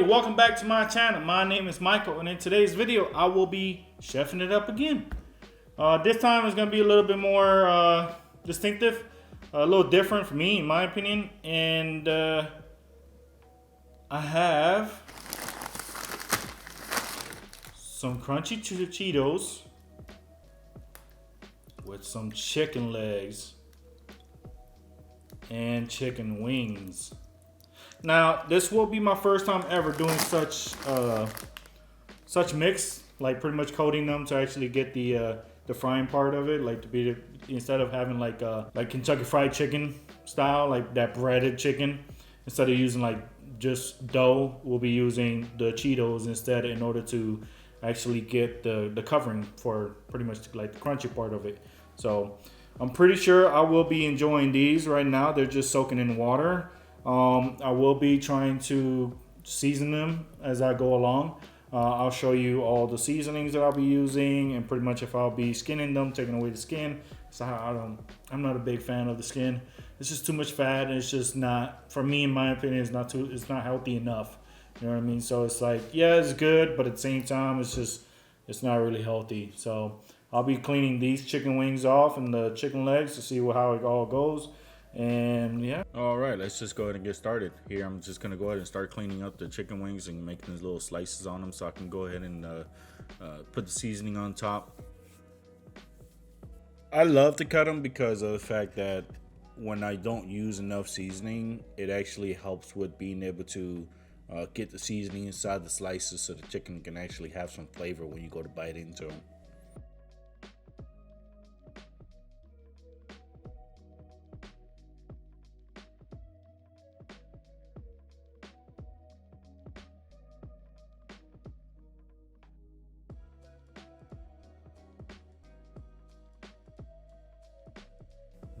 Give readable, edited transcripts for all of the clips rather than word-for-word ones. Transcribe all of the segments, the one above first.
everybody, welcome back to my channel. My name is Michael, and in today's video I will be chefing it up again. This time it's going to be a little bit more distinctive, a little different for me in my opinion. And I have some crunchy Cheetos with some chicken legs and chicken wings. Now, this will be my first time ever doing such mix, like pretty much coating them to actually get the frying part of it, like to be instead of having like Kentucky Fried Chicken style, like that breaded chicken. Instead of using like just dough, we'll be using the Cheetos instead in order to actually get the covering for pretty much like the crunchy part of it. So I'm pretty sure I will be enjoying these right now. They're just soaking in water. I will be trying to season them as I go along. I'll show you all the seasonings that I'll be using, and pretty much if I'll be skinning them, taking away the skin. So I'm not a big fan of the skin. It's just too much fat, and it's just not, for me in my opinion, it's not healthy enough. You know what I mean? So it's like, yeah, it's good, but at the same time, it's not really healthy. So I'll be cleaning these chicken wings off and the chicken legs to see how it all goes. And yeah. All right, let's just go ahead and get started. Here, I'm just gonna go ahead and start cleaning up the chicken wings and making these little slices on them so I can go ahead and put the seasoning on top. I love to cut them because of the fact that when I don't use enough seasoning, it actually helps with being able to get the seasoning inside the slices so the chicken can actually have some flavor when you go to bite into them.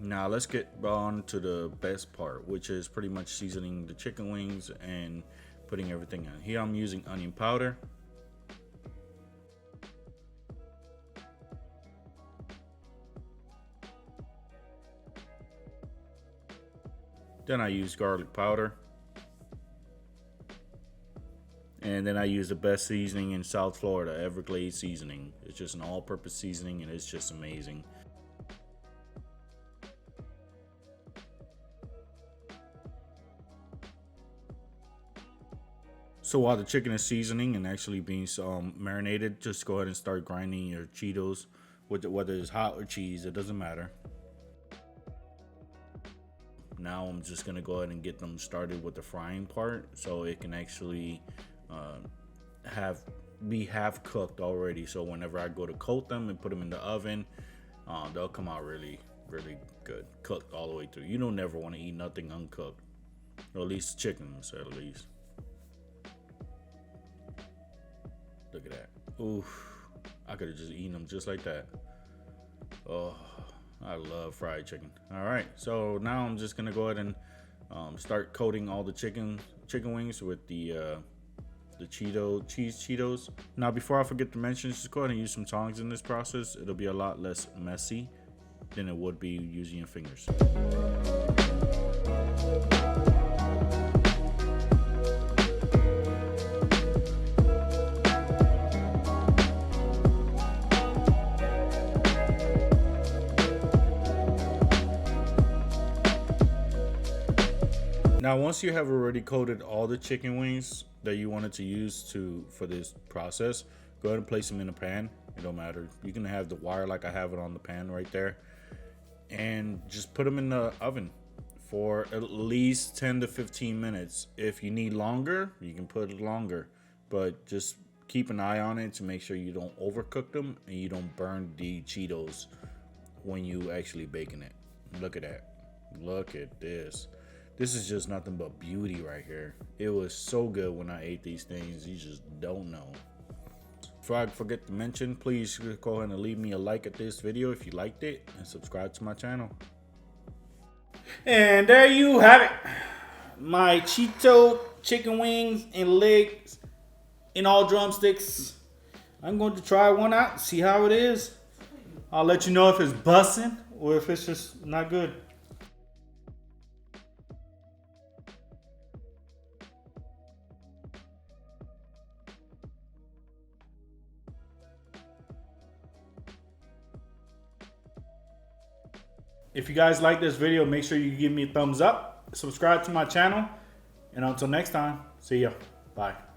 Now let's get on to the best part, which is pretty much seasoning the chicken wings and putting everything on. Here I'm using onion powder. Then I use garlic powder. And then I use the best seasoning in South Florida, Everglades Seasoning. It's just an all-purpose seasoning and it's just amazing. So while the chicken is seasoning and actually being marinated, just go ahead and start grinding your Cheetos, whether it's hot or cheese, it doesn't matter. Now I'm just gonna go ahead and get them started with the frying part, so it can actually be half cooked already. So whenever I go to coat them and put them in the oven, they'll come out really, really good, cooked all the way through. You don't never want to eat nothing uncooked, or at least chickens, at least. Look at that. Oof. I could have just eaten them just like that. Oh, I love fried chicken. All right, so now I'm just gonna go ahead and start coating all the chicken wings with the Cheetos. Now, before I forget to mention, just go ahead and use some tongs in this process. It'll be a lot less messy than it would be using your fingers. Now, once you have already coated all the chicken wings that you wanted to use for this process, go ahead and place them in a pan. It don't matter. You can have the wire like I have it on the pan right there. And just put them in the oven for at least 10 to 15 minutes. If you need longer, you can put it longer. But just keep an eye on it to make sure you don't overcook them and you don't burn the Cheetos when you actually baking it. Look at that. Look at this. This is just nothing but beauty right here. It was so good when I ate these things. You just don't know. Before I forget to mention, please go ahead and leave me a like at this video if you liked it, and subscribe to my channel. And there you have it. My Cheeto chicken wings and legs in all drumsticks. I'm going to try one out, see how it is. I'll let you know if it's busting or if it's just not good. If you guys like this video, make sure you give me a thumbs up, subscribe to my channel, and until next time, see ya. Bye.